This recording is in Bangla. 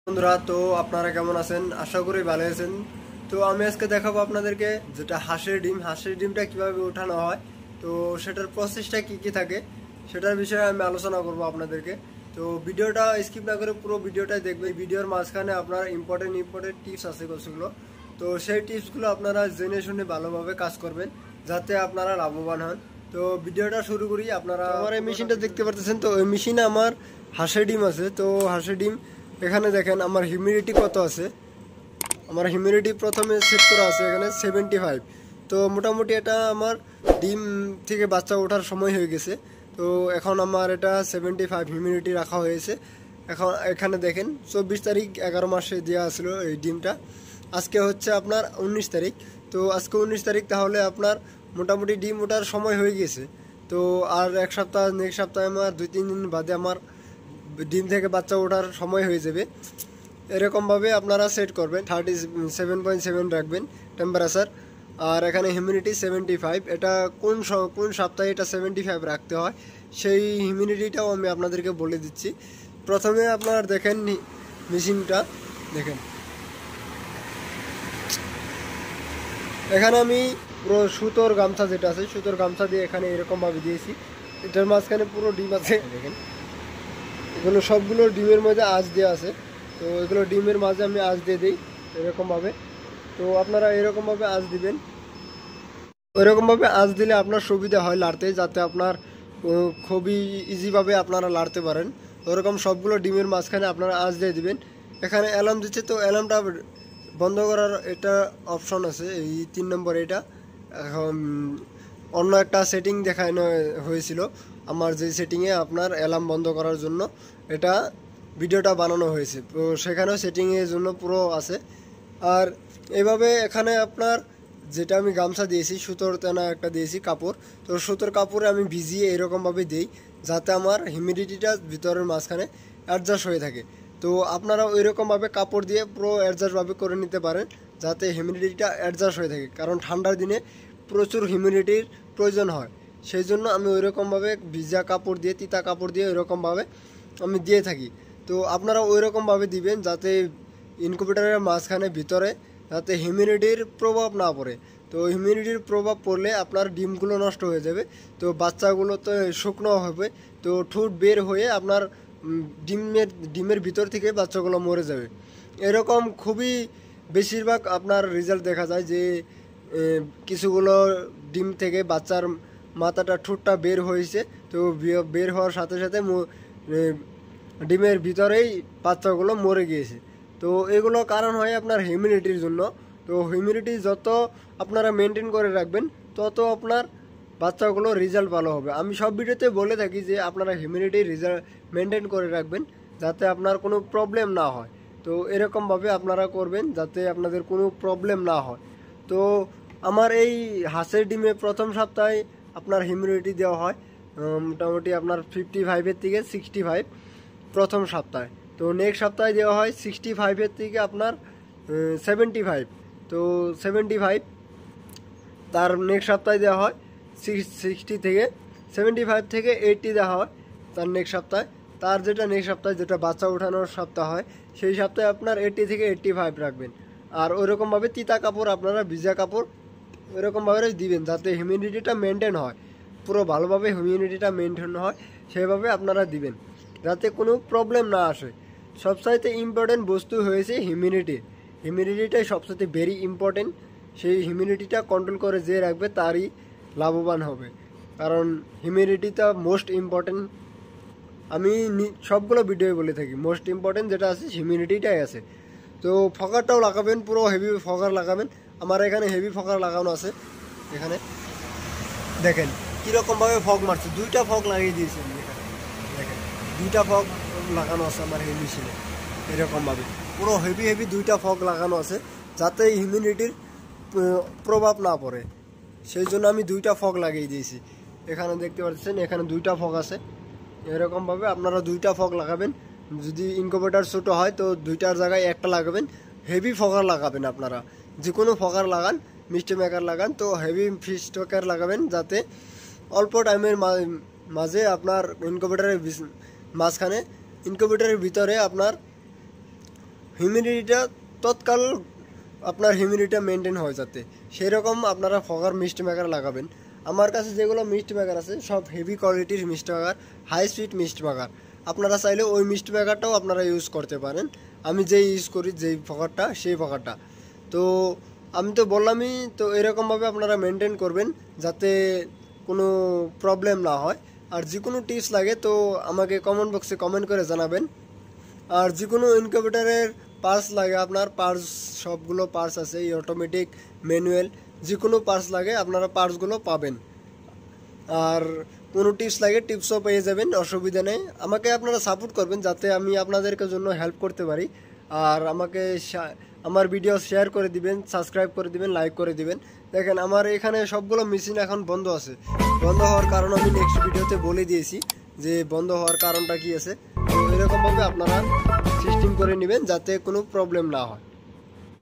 বন্ধুরা, তো আপনারা কেমন আছেন? আশা করি ভালো আছেন। তো আমি আজকে দেখাবো আপনাদেরকে যেটা হাঁসের ডিমটা কিভাবে ওঠানো হয়, তো সেটার প্রসেসটা কি কি থাকে সেটার বিষয়ে আমি আলোচনা করব আপনাদেরকে। তো ভিডিওটা স্কিপ না করে পুরো ভিডিওটাই দেখবেন। ভিডিওর মাঝখানে আপনার ইম্পর্টেন্ট টিপস আছে কিছুগুলো, তো সেই টিপসগুলো আপনারা জেনে শুনে ভালোভাবে কাজ করবেন যাতে আপনারা লাভবান হন। তো ভিডিওটা শুরু করি। আপনারা আমার এই মেশিনটা দেখতে পারতেছেন, তো ওই মেশিনে আমার হাঁসের ডিম আছে। তো হাঁসের ডিম এখানে দেখেন আমার হিউমিডিটি কত আছে। আমার হিউমিডিটি প্রথমে সেট করা আছে এখানে 75। তো মোটামুটি এটা আমার ডিম থেকে বাচ্চা ওঠার সময় হয়ে গেছে। তো এখন আমার এটা 75 হিউমিডিটি রাখা হয়েছে। এখন এখানে দেখেন 24 তারিখ 11 মাসে দেওয়া আসলো এই ডিমটা। আজকে হচ্ছে আপনার 19 তারিখ। তো আজকে 19 তারিখ, তাহলে আপনার মোটামুটি ডিম ওঠার সময় হয়ে গেছে। তো আর এক সপ্তাহ, নেক্সট সপ্তাহে আমার 2-3 দিন বাদে আমার ডিম থেকে বাচ্চা ওঠার সময় হয়ে যাবে। এরকমভাবে আপনারা সেট করবেন। 37.7 রাখবেন টেম্পারেচার। আর এখানে হিউমিডিটি 75। এটা কোন সপ্তাহে এটা 75 রাখতে হয় সেই হিউমিডিটিটাও আমি আপনাদেরকে বলে দিচ্ছি। প্রথমে আপনার দেখেন মেশিনটা দেখেন, এখানে আমি পুরো সুতোর গামছা যেটা আছে সুতোর গামছা দিয়ে এখানে এরকমভাবে দিয়েছি। এটার মাঝখানে পুরো ডিম আছে দেখেন। এগুলো সবগুলো ডিমের মধ্যে আঁচ দেওয়া আছে। তো এগুলো ডিমের মাঝে আমি আঁচ দিয়ে দিই এরকমভাবে। তো আপনারা এরকমভাবে আঁচ দিবেন। ওইরকমভাবে আঁচ দিলে আপনার সুবিধা হয় লাড়তে, যাতে আপনার খুবই ইজিভাবে আপনারা লাড়তে পারেন। ওরকম সবগুলো ডিমের মাঝখানে আপনারা আঁচ দিয়ে দিবেন। এখানে অ্যালার্ম দিচ্ছে, তো অ্যালার্মটা বন্ধ করার এটা অপশন আছে, এই 3 নম্বর। এটা এখন অন্য একটা সেটিং দেখানো হয়েছিল আমার, যে সেটিংয়ে আপনার অ্যালার্ম বন্ধ করার জন্য এটা ভিডিওটা বানানো হয়েছে। তো সেখানেও সেটিংয়ের জন্য পুরো আছে। আর এভাবে এখানে আপনার যেটা আমি গামছা দিয়েছি, সুতোর তেনা একটা দিয়েছি কাপড়। তো সুতোর কাপড়ে আমি ভিজিয়ে এরকমভাবে দিই যাতে আমার হিউমিডিটিটা ভিতরের মাঝখানে অ্যাডজাস্ট হয়ে থাকে। তো আপনারা ওইরকমভাবে কাপড় দিয়ে পুরো অ্যাডজাস্টভাবে করে নিতে পারেন যাতে হিউমিডিটিটা অ্যাডজাস্ট হয়ে থাকে, কারণ ঠান্ডার দিনে প্রচুর হিউমিডিটির প্রয়োজন হয়। সেই জন্য আমি ওইরকমভাবে ভিজা কাপড় দিয়ে, তিতা কাপড় দিয়ে ওইরকমভাবে আমি দিয়ে থাকি। তো আপনারা ওইরকমভাবে দিবেন যাতে ইনকিউবেটরের মাঝখানে ভিতরে যাতে হিউমিডিটির প্রভাব না পড়ে। তো হিউমিডিটির প্রভাব পড়লে আপনার ডিমগুলো নষ্ট হয়ে যাবে। তো বাচ্চাগুলো তো শুকনো হবে, তো ঠোঁট বের হয়ে আপনার ডিমের ভিতর থেকে বাচ্চাগুলো মরে যাবে। এরকম খুবই বেশিরভাগ আপনার রেজাল্ট দেখা যায় যে কিছুগুলো ডিম থেকে বাচ্চার মাথাটা ঠোঁটটা বের হয়েছে। তো বের হওয়ার সাথে সাথে ডিমের ভিতরেই বাচ্চাগুলো মরে গিয়েছে। তো এগুলো কারণ হয় আপনার হিউমিডিটির জন্য। তো হিউমিডিটি যত আপনারা মেনটেন করে রাখবেন তত আপনার বাচ্চাগুলো রেজাল্ট ভালো হবে। আমি সব ভিডিওতে বলে থাকি যে আপনারা হিউমিডিটি রেজাল্ট মেনটেন করে রাখবেন যাতে আপনার কোনো প্রবলেম না হয়। তো এরকমভাবে আপনারা করবেন যাতে আপনাদের কোনো প্রবলেম না হয়। তো আমার এই হাঁসের ডিমে প্রথম সপ্তাহে আপনার হিউমিডিটি দেওয়া হয় মোটামুটি আপনার 55 থেকে 65 প্রথম সপ্তাহে। তো নেক্সট সপ্তাহে দেওয়া হয় 65 থেকে আপনার 75। তো 75 তার নেক্সট সপ্তাহে দেওয়া হয় 60 থেকে 75 থেকে 80 দেওয়া হয় তার নেক্সট সপ্তাহে। তার যেটা নেক্সট সপ্তাহে যেটা বাচ্চা ওঠানোর সপ্তাহ হয় সেই সপ্তাহে আপনার 80 থেকে 85 রাখবেন। আর ওইরকমভাবে তিতা কাপড় আপনারা ভিজা কাপড় ওইরকমভাবে দিবেন যাতে হিউমিডিটিটা মেনটেন হয়, পুরো ভালোভাবে হিউমিডিটিটা মেনটেন হয় সেভাবে আপনারা দিবেন যাতে কোনো প্রবলেম না আসে। সবচাইতে ইম্পর্টেন্ট বস্তু হয়েছে হিউমিডিটি। হিউমিডিটিটাই সবচাইতে ভেরি ইম্পর্টেন্ট। সেই হিউমিডিটিটা কন্ট্রোল করে যে রাখবে তারই লাভবান হবে, কারণ হিউমিডিটিটা মোস্ট ইম্পর্টেন্ট। আমি সবগুলো ভিডিও বলে থাকি মোস্ট ইম্পর্টেন্ট যেটা আছে হিউমিডিটিটাই আছে। তো ফগারটাও লাগাবেন, পুরো হেভি ফগার লাগাবেন। আমার এখানে হেভি ফগার লাগানো আছে। এখানে দেখেন কীরকমভাবে ফগ মারছে, 2টা ফগ লাগিয়ে দিয়েছি আমি এখানে। দেখেন 2টা ফগ লাগানো আছে আমার এই মেশিনে। এরকমভাবে পুরো হেভি 2টা ফগ লাগানো আছে যাতে হিউমিডিটির প্রভাব না পড়ে। সেই জন্য আমি 2টা ফগ লাগিয়ে দিয়েছি। এখানে দেখতে পাচ্ছেন এখানে 2টা ফগ আছে। এরকমভাবে আপনারা 2টা ফগ লাগাবেন। যদি ইনকিউবেটর ছোটো হয় তো 2টার জায়গায় একটা লাগাবেন। হেভি ফগার লাগাবেন আপনারা, যে কোনো ফগার লাগান, মিষ্টি মেকার লাগান, তো হেভি ফিশ স্টকার লাগাবেন যাতে অল্প টাইমের মাঝে আপনার ইনকিউবেটরের মাঝখানে ইনকিউবেটরের ভিতরে আপনার হিউমিডিটিটা তৎকাল আপনার হিউমিডিটিটা মেনটেন হয় যাতে, সেই রকম আপনারা ফগার মিস্ট মেকার লাগাবেন। আমার কাছে যেগুলো মিস্ট মেকার আছে সব হেভি কোয়ালিটির mist maker, high speed mist maker. আপনারা চাইলে ওই মিস্ট মেকারটাও আপনারা ইউজ করতে পারেন। আমি যেই ইউজ করি যেই ফগারটা সেই ফগারটা। তো আমি তো বললামই, তো এরকমভাবে আপনারা মেনটেন করবেন যাতে কোনো প্রবলেম না হয়। আর যে কোনো টিপস লাগে তো আমাকে কমেন্ট বক্সে কমেন্ট করে জানাবেন। আর যে কোনো ইনকিউবেটরের পার্টস লাগে, আপনার পার্টস সবগুলো পার্টস আছে, এই অটোমেটিক ম্যানুয়াল যে কোনো পার্টস লাগে আপনারা পার্টসগুলো পাবেন। আর কোনো টিপস লাগে টিপসও পেয়ে যাবেন, অসুবিধা নেই। আমাকে আপনারা সাপোর্ট করবেন যাতে আমি আপনাদেরকে জন্য হেল্প করতে পারি। আর আমাকে আমার ভিডিও শেয়ার করে দিবেন, সাবস্ক্রাইব করে দিবেন, লাইক করে দিবেন। দেখেন আমার এখানে সবগুলো মেশিন এখন বন্ধ আছে। বন্ধ হওয়ার কারণ আমি নেক্সট ভিডিওতে বলে দিয়েছি যে বন্ধ হওয়ার কারণটা কী আছে। তো এরকমভাবে আপনারা সিস্টেম করে নেবেন যাতে কোনো প্রবলেম না হয়।